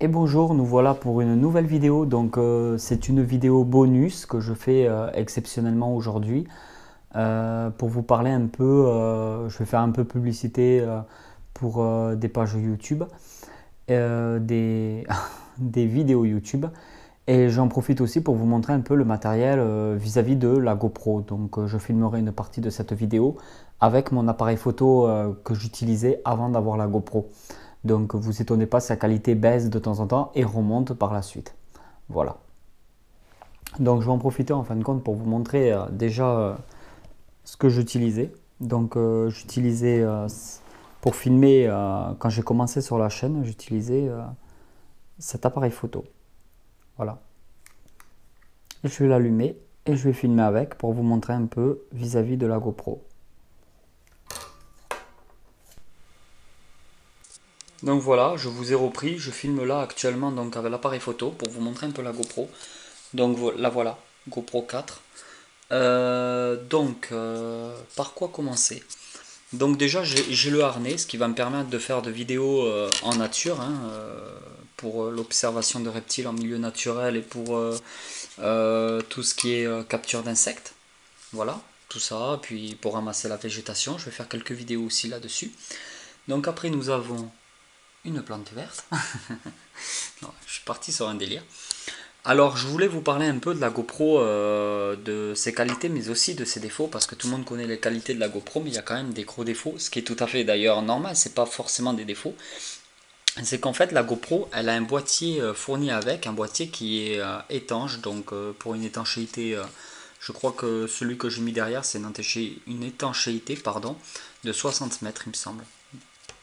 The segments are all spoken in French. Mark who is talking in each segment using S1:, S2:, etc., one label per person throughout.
S1: Et bonjour, nous voilà pour une nouvelle vidéo. Donc c'est une vidéo bonus que je fais exceptionnellement aujourd'hui pour vous parler un peu. Je vais faire un peu publicité pour des pages YouTube, des, des vidéos YouTube. Et j'en profite aussi pour vous montrer un peu le matériel vis-à-vis de la GoPro. Donc je filmerai une partie de cette vidéo avec mon appareil photo que j'utilisais avant d'avoir la GoPro. Donc vous étonnez pas, sa qualité baisse de temps en temps et remonte par la suite. Voilà. Donc je vais en profiter en fin de compte pour vous montrer déjà ce que j'utilisais. Donc j'utilisais pour filmer, quand j'ai commencé sur la chaîne, j'utilisais cet appareil photo. Voilà. Et je vais l'allumer et je vais filmer avec pour vous montrer un peu vis-à-vis de la GoPro. Donc voilà, je vous ai repris, je filme là actuellement donc avec l'appareil photo pour vous montrer un peu la GoPro. Donc la voilà, GoPro 4. Par quoi commencer? Donc déjà, j'ai le harnais, ce qui va me permettre de faire de vidéos en nature, hein, pour l'observation de reptiles en milieu naturel et pour tout ce qui est capture d'insectes. Voilà, tout ça. Puis pour ramasser la végétation, je vais faire quelques vidéos aussi là-dessus. Donc après, nous avons une plante verte. Non, je suis parti sur un délire. Alors, je voulais vous parler un peu de la GoPro, de ses qualités, mais aussi de ses défauts, parce que tout le monde connaît les qualités de la GoPro, mais il y a quand même des gros défauts, ce qui est tout à fait d'ailleurs normal, c'est pas forcément des défauts. C'est qu'en fait, la GoPro, elle a un boîtier fourni avec, un boîtier qui est étanche, donc pour une étanchéité, je crois que celui que j'ai mis derrière, c'est une étanchéité, pardon, de 60 mètres, il me semble.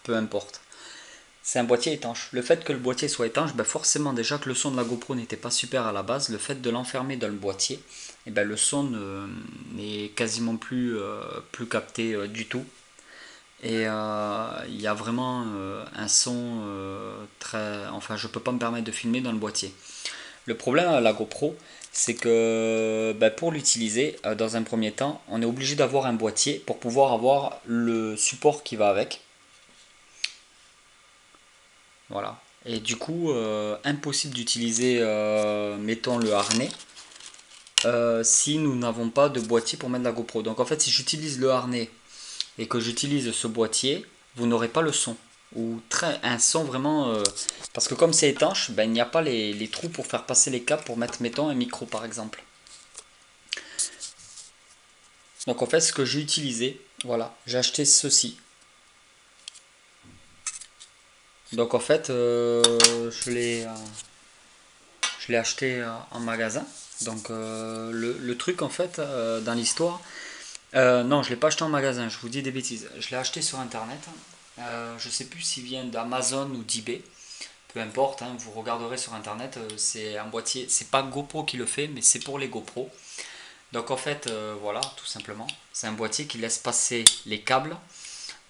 S1: Peu importe. C'est un boîtier étanche. Le fait que le boîtier soit étanche, ben forcément déjà que le son de la GoPro n'était pas super à la base, le fait de l'enfermer dans le boîtier, et ben le son n'est quasiment plus capté du tout. Et il y a vraiment un son très... Enfin, je peux pas me permettre de filmer dans le boîtier. Le problème à la GoPro, c'est que ben, pour l'utiliser, dans un premier temps, on est obligé d'avoir un boîtier pour pouvoir avoir le support qui va avec. Voilà. Et du coup, impossible d'utiliser, mettons, le harnais si nous n'avons pas de boîtier pour mettre la GoPro. Donc en fait, si j'utilise le harnais et que j'utilise ce boîtier, vous n'aurez pas le son. Ou un son vraiment... parce que comme c'est étanche, ben, il n'y a pas les trous pour faire passer les câbles pour mettre, mettons, un micro par exemple. Donc en fait, ce que j'ai utilisé, voilà, j'ai acheté ceci. Donc en fait, je l'ai acheté en magasin. Donc le truc en fait dans l'histoire, non, je l'ai pas acheté en magasin, je vous dis des bêtises. Je l'ai acheté sur internet. Je sais plus s'il vient d'Amazon ou d'eBay. Peu importe, hein, vous regarderez sur internet. C'est un boîtier, c'est pas GoPro qui le fait, mais c'est pour les GoPro. Donc en fait, voilà, tout simplement, c'est un boîtier qui laisse passer les câbles,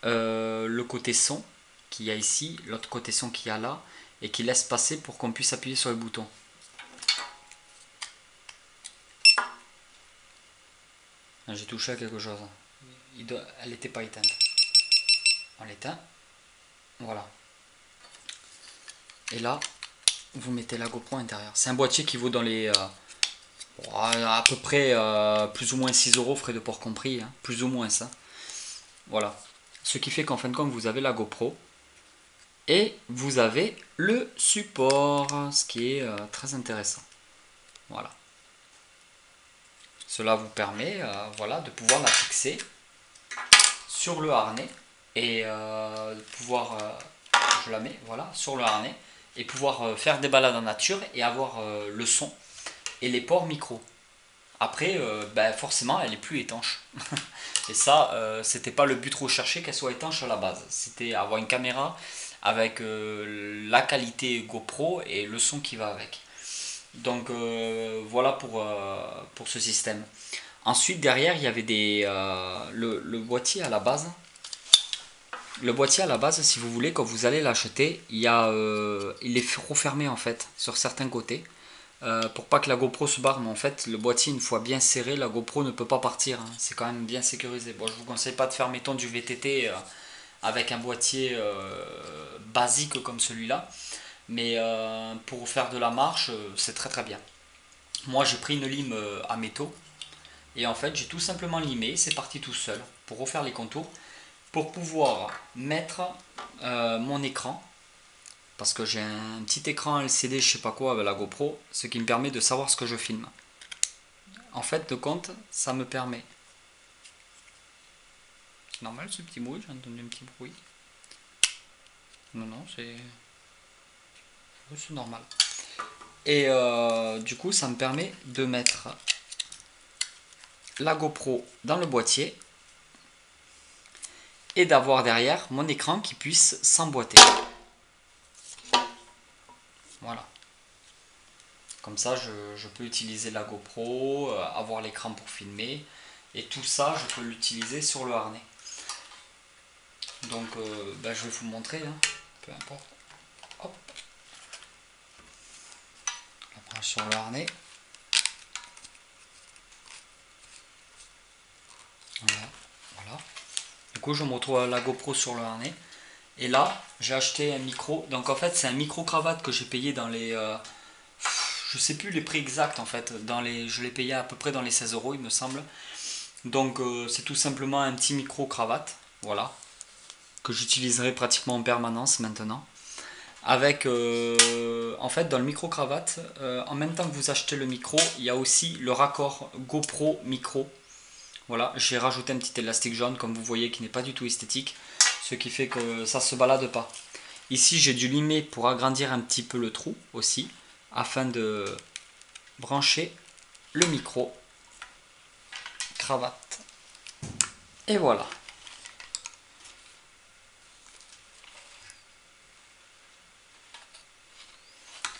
S1: le côté son qu'il y a ici, l'autre côté son qu'il y a là, et qui laisse passer pour qu'on puisse appuyer sur le bouton. J'ai touché à quelque chose. Elle n'était pas éteinte. On l'éteint. Voilà. Et là, vous mettez la GoPro à l'intérieur. C'est un boîtier qui vaut dans les... à peu près plus ou moins 6 euros, frais de port compris. Hein, plus ou moins ça. Voilà. Ce qui fait qu'en fin de compte, vous avez la GoPro. Et vous avez le support. Ce qui est très intéressant. Voilà. Cela vous permet voilà, de pouvoir la fixer sur le harnais et de pouvoir, je la mets voilà, sur le harnais et pouvoir faire des balades en nature et avoir le son et les ports micro. Après, ben forcément, elle est plus étanche. Et ça, c'était pas le but recherché qu'elle soit étanche à la base. C'était avoir une caméra avec la qualité GoPro et le son qui va avec. Donc voilà pour ce système. Ensuite, derrière, il y avait le boîtier à la base. Le boîtier à la base, si vous voulez, quand vous allez l'acheter, il est refermé en fait sur certains côtés. Pour pas que la GoPro se barre, mais en fait, le boîtier, une fois bien serré, la GoPro ne peut pas partir. Hein. C'est quand même bien sécurisé. Bon, je vous conseille pas de faire, mettons, du VTT avec un boîtier basique comme celui-là. mais pour faire de la marche, c'est très très bien. Moi j'ai pris une lime à métaux, et en fait j'ai tout simplement limé, c'est parti tout seul, pour refaire les contours, pour pouvoir mettre mon écran, parce que j'ai un petit écran LCD, je sais pas quoi, avec la GoPro, ce qui me permet de savoir ce que je filme. En fait, de compte, ça me permet. C'est normal ce petit bruit, j'ai entendu un petit bruit. Non, non, c'est normal. Et du coup, ça me permet de mettre la GoPro dans le boîtier et d'avoir derrière mon écran qui puisse s'emboîter. Voilà. Comme ça, je peux utiliser la GoPro, avoir l'écran pour filmer. Et tout ça, je peux l'utiliser sur le harnais. Donc, je vais vous montrer, hein, peu importe. Hop. On la branche sur le harnais. Voilà, voilà. Du coup, je me retrouve à la GoPro sur le harnais. Et là, j'ai acheté un micro. Donc, en fait, c'est un micro-cravate que j'ai payé dans les... je sais plus les prix exacts, en fait. Je l'ai payé à peu près dans les 16 €, il me semble. Donc, c'est tout simplement un petit micro-cravate. Voilà. Que j'utiliserai pratiquement en permanence maintenant. Avec, en fait, dans le micro-cravate, en même temps que vous achetez le micro, il y a aussi le raccord GoPro micro. Voilà, j'ai rajouté un petit élastique jaune, comme vous voyez, qui n'est pas du tout esthétique, ce qui fait que ça ne se balade pas. Ici, j'ai dû limer pour agrandir un petit peu le trou aussi, afin de brancher le micro cravate. Et voilà.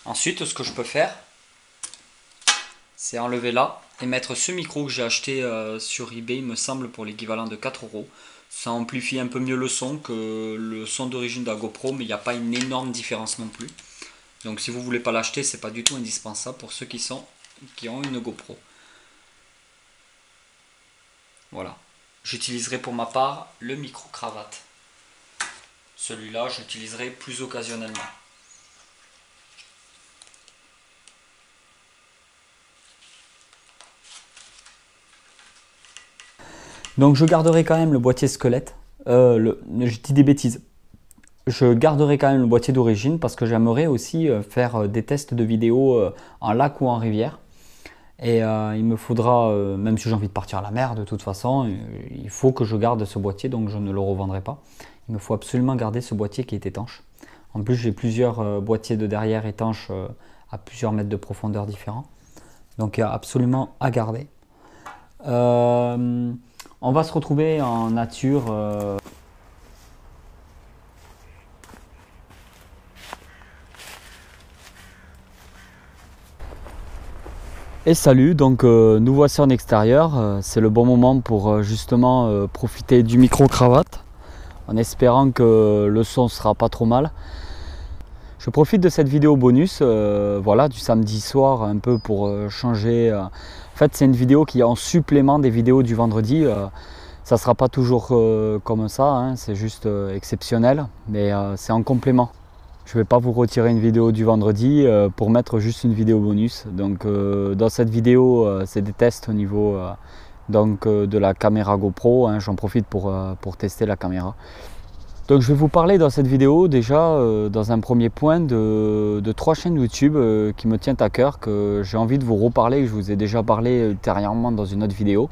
S1: Ensuite, ce que je peux faire, c'est enlever là et mettre ce micro que j'ai acheté sur eBay, il me semble, pour l'équivalent de 4 €. Ça amplifie un peu mieux le son que le son d'origine de la GoPro, mais il n'y a pas une énorme différence non plus. Donc si vous voulez pas l'acheter, c'est pas du tout indispensable pour ceux qui ont une GoPro. Voilà. J'utiliserai pour ma part le micro-cravate. Celui-là, j'utiliserai plus occasionnellement. Donc je garderai quand même le boîtier squelette. Je dis des bêtises. Je garderai quand même le boîtier d'origine parce que j'aimerais aussi faire des tests de vidéo en lac ou en rivière. Et il me faudra, même si j'ai envie de partir à la mer de toute façon, il faut que je garde ce boîtier, donc je ne le revendrai pas. Il me faut absolument garder ce boîtier qui est étanche. En plus, j'ai plusieurs boîtiers de derrière étanches à plusieurs mètres de profondeur différents. Donc il y a absolument à garder. On va se retrouver en nature. Et salut, donc nous voici en extérieur. C'est le bon moment pour justement profiter du micro-cravate, en espérant que le son sera pas trop mal. Je profite de cette vidéo bonus, voilà, du samedi soir, un peu pour changer. En fait, c'est une vidéo qui est en supplément des vidéos du vendredi. Ça ne sera pas toujours comme ça, hein, c'est juste exceptionnel, mais c'est en complément. Je ne vais pas vous retirer une vidéo du vendredi pour mettre juste une vidéo bonus. Donc dans cette vidéo, c'est des tests au niveau de la caméra GoPro, hein, j'en profite pour tester la caméra. Donc je vais vous parler dans cette vidéo déjà dans un premier point de 3 chaînes YouTube qui me tiennent à cœur, que j'ai envie de vous reparler, que je vous ai déjà parlé ultérieurement dans une autre vidéo.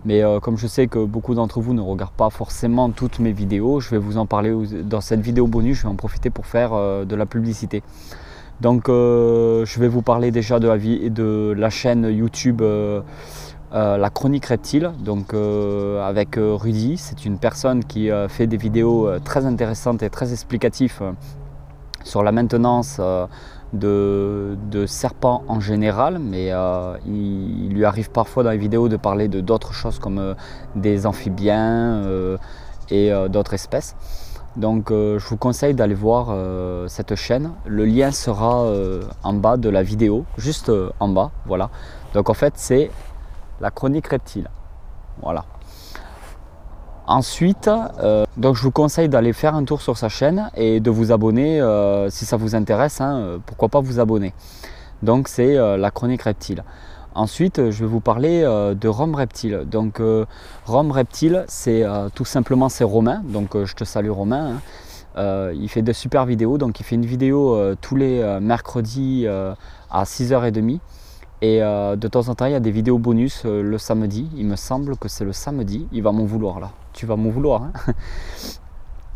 S1: Mais comme je sais que beaucoup d'entre vous ne regardent pas forcément toutes mes vidéos, je vais vous en parler dans cette vidéo bonus, je vais en profiter pour faire de la publicité. Donc je vais vous parler déjà de la chaîne YouTube La Chronique Reptile, donc avec Rudy. C'est une personne qui fait des vidéos très intéressantes et très explicatives sur la maintenance de serpents en général, mais il lui arrive parfois dans les vidéos de parler de d'autres choses comme des amphibiens et d'autres espèces. Donc je vous conseille d'aller voir cette chaîne. Le lien sera en bas de la vidéo, juste en bas, voilà. Donc en fait c'est La Chronique Reptile, voilà. Ensuite, donc je vous conseille d'aller faire un tour sur sa chaîne et de vous abonner si ça vous intéresse, hein, pourquoi pas vous abonner. Donc c'est la chronique reptile. Ensuite, je vais vous parler de Rome Reptile. Donc Rome Reptile, c'est tout simplement c'est Romain, donc je te salue Romain. Hein. Il fait de super vidéos, donc il fait une vidéo tous les mercredis à 6h30. Et de temps en temps, il y a des vidéos bonus le samedi. Il me semble que c'est le samedi. Il va m'en vouloir là. Tu vas m'en vouloir. Hein.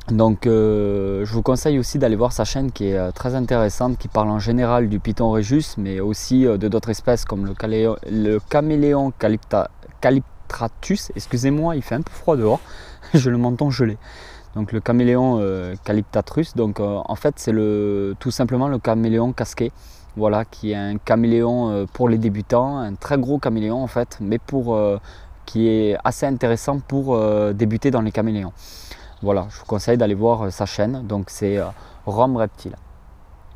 S1: Donc je vous conseille aussi d'aller voir sa chaîne qui est très intéressante, qui parle en général du python rhésus, mais aussi de d'autres espèces comme le caméléon calyptratus. Excusez-moi, il fait un peu froid dehors. J'ai le menton gelé. Donc le caméléon calyptratus, donc en fait c'est tout simplement le caméléon casqué. Voilà, qui est un caméléon pour les débutants, un très gros caméléon en fait, mais qui est assez intéressant pour débuter dans les caméléons. Voilà, je vous conseille d'aller voir sa chaîne, donc c'est Rome Reptile.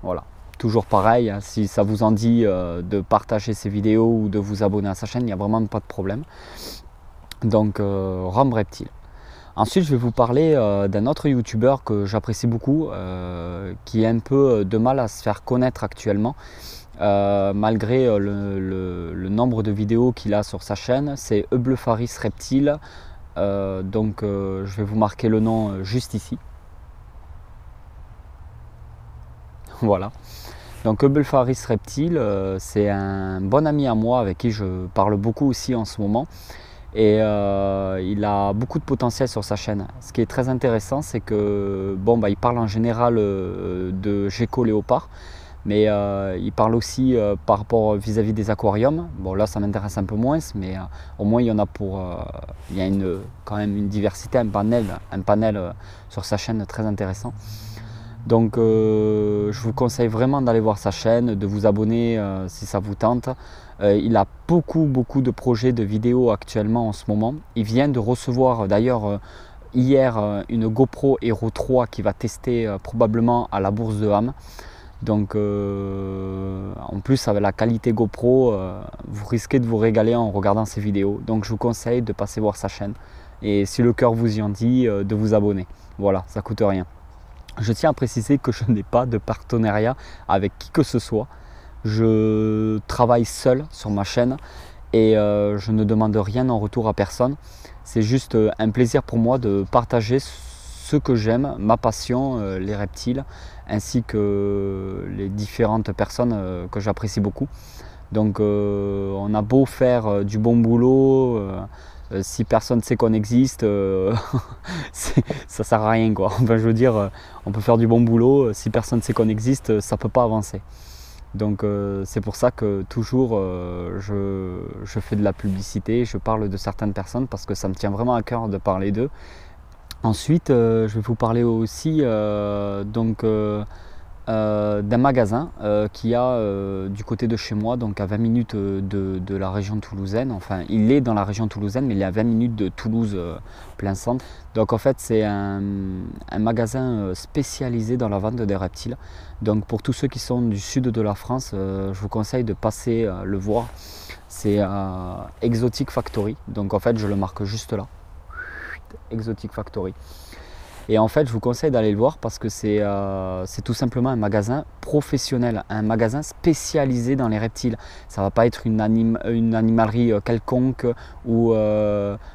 S1: Voilà, toujours pareil, hein, si ça vous en dit de partager ses vidéos ou de vous abonner à sa chaîne, il n'y a vraiment pas de problème. Donc Rome Reptile. Ensuite, je vais vous parler d'un autre youtubeur que j'apprécie beaucoup, qui a un peu de mal à se faire connaître actuellement, malgré le nombre de vidéos qu'il a sur sa chaîne. C'est Eublepharis Reptile, donc je vais vous marquer le nom juste ici. Voilà. Donc Eublepharis Reptile, c'est un bon ami à moi avec qui je parle beaucoup aussi en ce moment. Et il a beaucoup de potentiel sur sa chaîne. Ce qui est très intéressant, c'est que il parle en général de gecko léopard, mais il parle aussi par rapport vis-à-vis des aquariums. Bon, là ça m'intéresse un peu moins, mais au moins il y en a il y a quand même une diversité, un panel sur sa chaîne très intéressant. Donc je vous conseille vraiment d'aller voir sa chaîne, de vous abonner si ça vous tente. Il a beaucoup de projets de vidéos actuellement en ce moment. Il vient de recevoir d'ailleurs hier une GoPro Hero 3 qui va tester probablement à la bourse de Ham. Donc en plus avec la qualité GoPro, vous risquez de vous régaler en regardant ces vidéos. Donc je vous conseille de passer voir sa chaîne. Et si le cœur vous y en dit, de vous abonner. Voilà, ça coûte rien. Je tiens à préciser que je n'ai pas de partenariat avec qui que ce soit. Je travaille seul sur ma chaîne et je ne demande rien en retour à personne. C'est juste un plaisir pour moi de partager ce que j'aime, ma passion, les reptiles, ainsi que les différentes personnes que j'apprécie beaucoup. Donc on a beau faire du bon boulot, si personne ne sait qu'on existe, ça sert à rien quoi. Enfin, je veux dire, on peut faire du bon boulot, si personne ne sait qu'on existe, ça ne peut pas avancer. Donc c'est pour ça que toujours je fais de la publicité, je parle de certaines personnes parce que ça me tient vraiment à cœur de parler d'eux. Ensuite, je vais vous parler aussi d'un magasin qui a du côté de chez moi, donc à 20 minutes de la région toulousaine. Enfin, il est dans la région toulousaine, mais il est à 20 minutes de Toulouse, plein centre. Donc en fait, c'est un magasin spécialisé dans la vente des reptiles. Donc pour tous ceux qui sont du sud de la France, je vous conseille de passer le voir. C'est Exotic Factory. Donc en fait, je le marque juste là. Exotic Factory. Et en fait, je vous conseille d'aller le voir parce que c'est tout simplement un magasin professionnel, un magasin spécialisé dans les reptiles. Ça ne va pas être une animalerie quelconque ou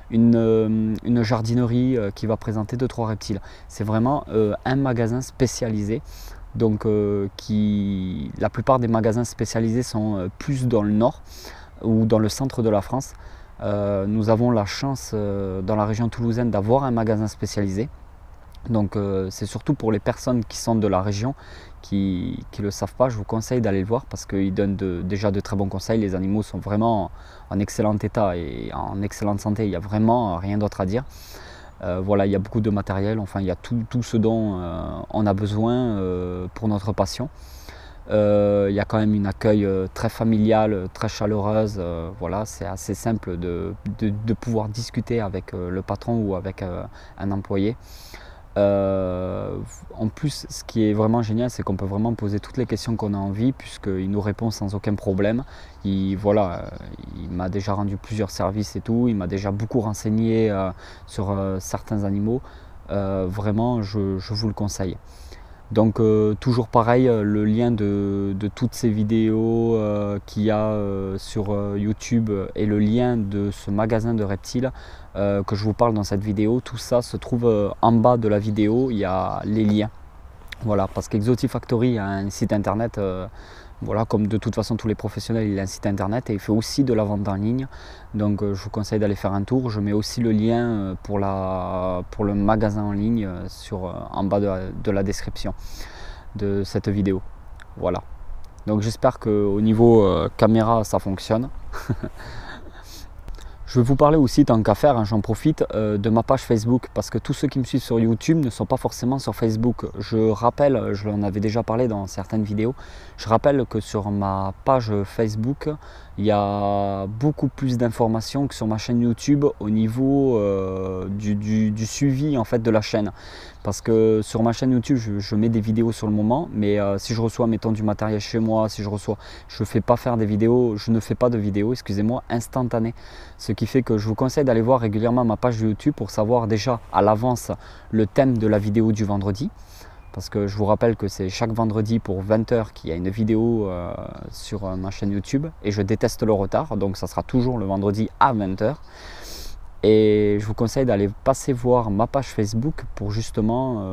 S1: une jardinerie qui va présenter 2-3 reptiles. C'est vraiment un magasin spécialisé. Donc, la plupart des magasins spécialisés sont plus dans le nord ou dans le centre de la France. Nous avons la chance dans la région toulousaine d'avoir un magasin spécialisé. Donc c'est surtout pour les personnes qui sont de la région, qui ne le savent pas, je vous conseille d'aller le voir parce qu'il donne déjà de très bons conseils. Les animaux sont vraiment en excellent état et en excellente santé, il n'y a vraiment rien d'autre à dire. Voilà, il y a beaucoup de matériel, enfin il y a tout ce dont on a besoin pour notre passion. Il y a quand même une accueil très familiale, très chaleureuse. Voilà, c'est assez simple de pouvoir discuter avec le patron ou avec un employé.
S2: En plus, ce qui est vraiment génial, c'est qu'on peut vraiment poser toutes les questions qu'on a envie, puisqu'il nous répond sans aucun problème. Voilà, il m'a déjà rendu plusieurs services et tout, il m'a déjà beaucoup renseigné sur certains animaux. Vraiment, je vous le conseille. Donc toujours pareil, le lien de toutes ces vidéos qu'il y a sur YouTube et le lien de ce magasin de reptiles que je vous parle dans cette vidéo, tout ça se trouve en bas de la vidéo, il y a les liens. Voilà, parce qu'Exotifactory a un site internet, voilà, comme de toute façon tous les professionnels, il a un site internet et il fait aussi de la vente en ligne. Donc je vous conseille d'aller faire un tour. Je mets aussi le lien pour le magasin en ligne en bas de la description de cette vidéo. Voilà. Donc j'espère qu'au niveau caméra ça fonctionne. Je vais vous parler aussi, tant qu'à faire, hein, j'en profite, de ma page Facebook, parce que tous ceux qui me suivent sur YouTube ne sont pas forcément sur Facebook. Je rappelle, je l'en avais déjà parlé dans certaines vidéos, je rappelle que sur ma page Facebook, il y a beaucoup plus d'informations que sur ma chaîne YouTube au niveau du suivi en fait, de la chaîne. Parce que sur ma chaîne YouTube, je mets des vidéos sur le moment, mais si je reçois, mettons, du matériel chez moi, si je reçois, je ne fais pas de vidéos, excusez-moi, instantanées. Ce qui fait que je vous conseille d'aller voir régulièrement ma page YouTube pour savoir déjà à l'avance le thème de la vidéo du vendredi. Parce que je vous rappelle que c'est chaque vendredi pour 20 h qu'il y a une vidéo sur ma chaîne YouTube. Et je déteste le retard, donc ça sera toujours le vendredi à 20 h. Et je vous conseille d'aller passer voir ma page Facebook pour justement,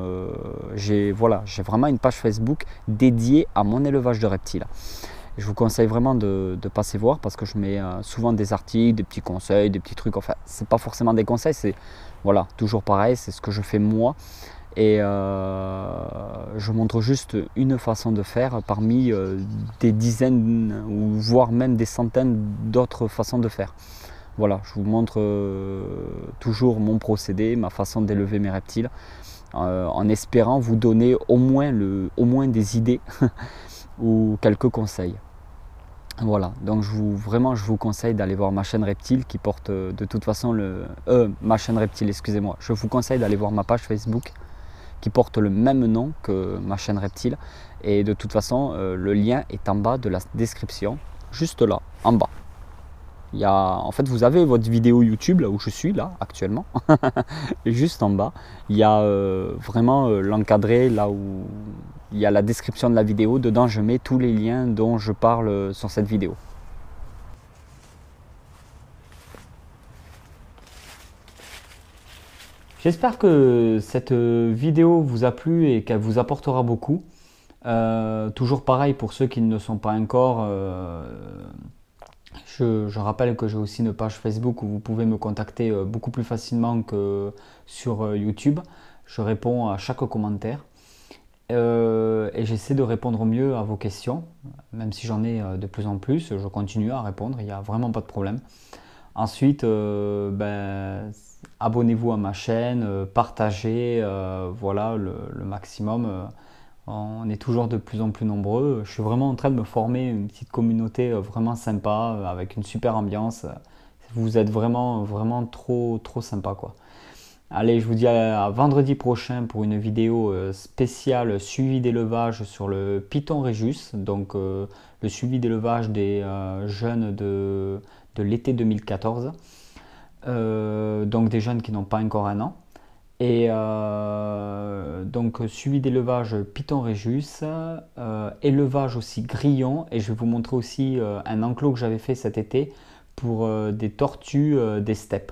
S2: j'ai vraiment une page Facebook dédiée à mon élevage de reptiles. Je vous conseille vraiment de passer voir parce que je mets souvent des articles, des petits conseils, des petits trucs. Enfin, c'est pas forcément des conseils, c'est voilà, toujours pareil, c'est ce que je fais moi. Et je montre juste une façon de faire parmi des dizaines ou voire même des centaines d'autres façons de faire. Voilà, je vous montre toujours mon procédé, ma façon d'élever mes reptiles, en espérant vous donner au moins des idées ou quelques conseils. Voilà, donc vraiment je vous conseille d'aller voir ma chaîne Reptile qui porte de toute façon ma chaîne Reptile, excusez-moi. Je vous conseille d'aller voir ma page Facebook qui porte le même nom que ma chaîne Reptile. Et de toute façon, le lien est en bas de la description, juste là, en bas. En fait, vous avez votre vidéo YouTube, là où je suis, là, actuellement. Et juste en bas, il y a vraiment l'encadré, là où il y a la description de la vidéo. Dedans, je mets tous les liens dont je parle sur cette vidéo. J'espère que cette vidéo vous a plu et qu'elle vous apportera beaucoup. Toujours pareil pour ceux qui ne le sont pas encore. Je rappelle que j'ai aussi une page Facebook où vous pouvez me contacter beaucoup plus facilement que sur YouTube. Je réponds à chaque commentaire et j'essaie de répondre au mieux à vos questions. Même si j'en ai de plus en plus, je continue à répondre, il n'y a vraiment pas de problème. Ensuite, abonnez-vous à ma chaîne, partagez voilà, le maximum. On est toujours de plus en plus nombreux. Je suis vraiment en train de me former une petite communauté vraiment sympa, avec une super ambiance. Vous êtes vraiment trop sympa, quoi. Allez, je vous dis à vendredi prochain pour une vidéo spéciale suivi d'élevage sur le Python Rhésus. Donc le suivi d'élevage des jeunes de l'été 2014. Donc des jeunes qui n'ont pas encore un an. Et donc suivi d'élevage Python Rhésus, élevage aussi grillon, et je vais vous montrer aussi un enclos que j'avais fait cet été pour des tortues des steppes.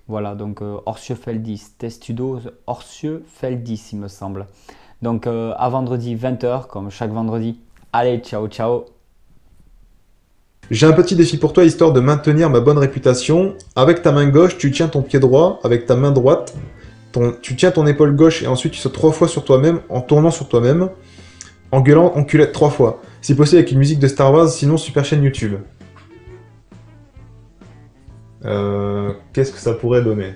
S2: Voilà, donc Orciofeldis, Testudo Orciofeldis il me semble. Donc à vendredi 20 h comme chaque vendredi. Allez, ciao ciao.
S3: J'ai un petit défi pour toi, histoire de maintenir ma bonne réputation. Avec ta main gauche, tu tiens ton pied droit, avec ta main droite, tu tiens ton épaule gauche et ensuite tu sautes 3 fois sur toi-même en tournant sur toi-même, en gueulant enculette 3 fois. Si possible avec une musique de Star Wars, sinon super chaîne YouTube. Qu'est-ce que ça pourrait donner?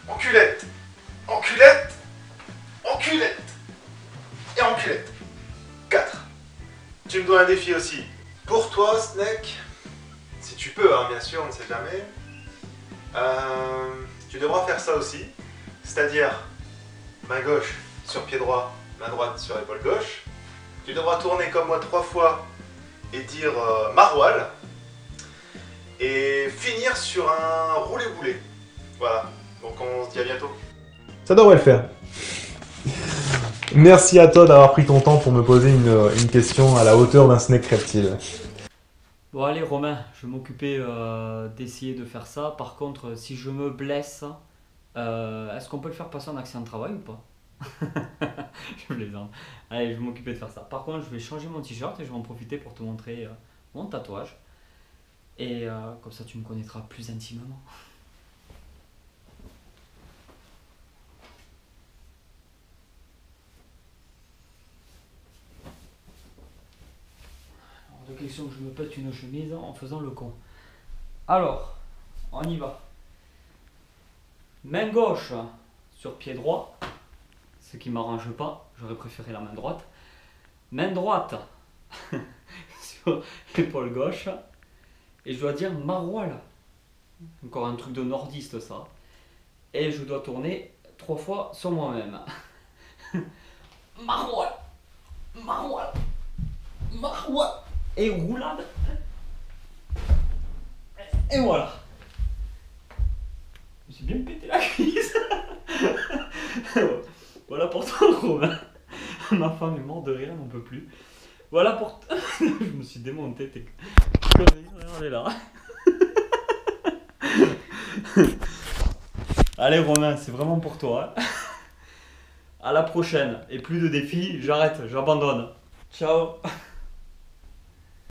S3: Enculette, enculette, enculette et enculette. 4. Tu me dois un défi aussi. Pour toi, Snake. peux, hein, bien sûr, on ne sait jamais. Tu devras faire ça aussi, c'est-à-dire main gauche sur pied droit, main droite sur épaule gauche. Tu devras tourner comme moi 3 fois et dire maroilles. Et finir sur un roulé-boulé. Voilà, donc on se dit à bientôt. Ça devrait le faire. Merci à toi d'avoir pris ton temps pour me poser une question à la hauteur d'un snake reptile.
S1: Bon allez Romain, je vais m'occuper d'essayer de faire ça. Par contre, si je me blesse, est-ce qu'on peut le faire passer en accident de travail ou pas? Je plaisante. Allez, je vais m'occuper de faire ça. Par contre, je vais changer mon t-shirt et je vais en profiter pour te montrer mon tatouage. Et comme ça, tu me connaîtras plus intimement. De question que je me pète une chemise en faisant le con. Alors, on y va. Main gauche sur pied droit, ce qui m'arrange pas, j'aurais préféré la main droite. Main droite sur l'épaule gauche. Et je dois dire maroilles. Encore un truc de nordiste ça. Et je dois tourner 3 fois sur moi-même. Maroilles, maroilles, maroilles. Et roulade. Et voilà. Je me suis bien pété la cuisse. Voilà pour toi Romain. Ma femme est morte de rire, elle n'en peut plus. Voilà pour... Je me suis démonté tes conneries, regardez là. Allez Romain, c'est vraiment pour toi. À la prochaine. Et plus de défis, j'arrête, j'abandonne. Ciao.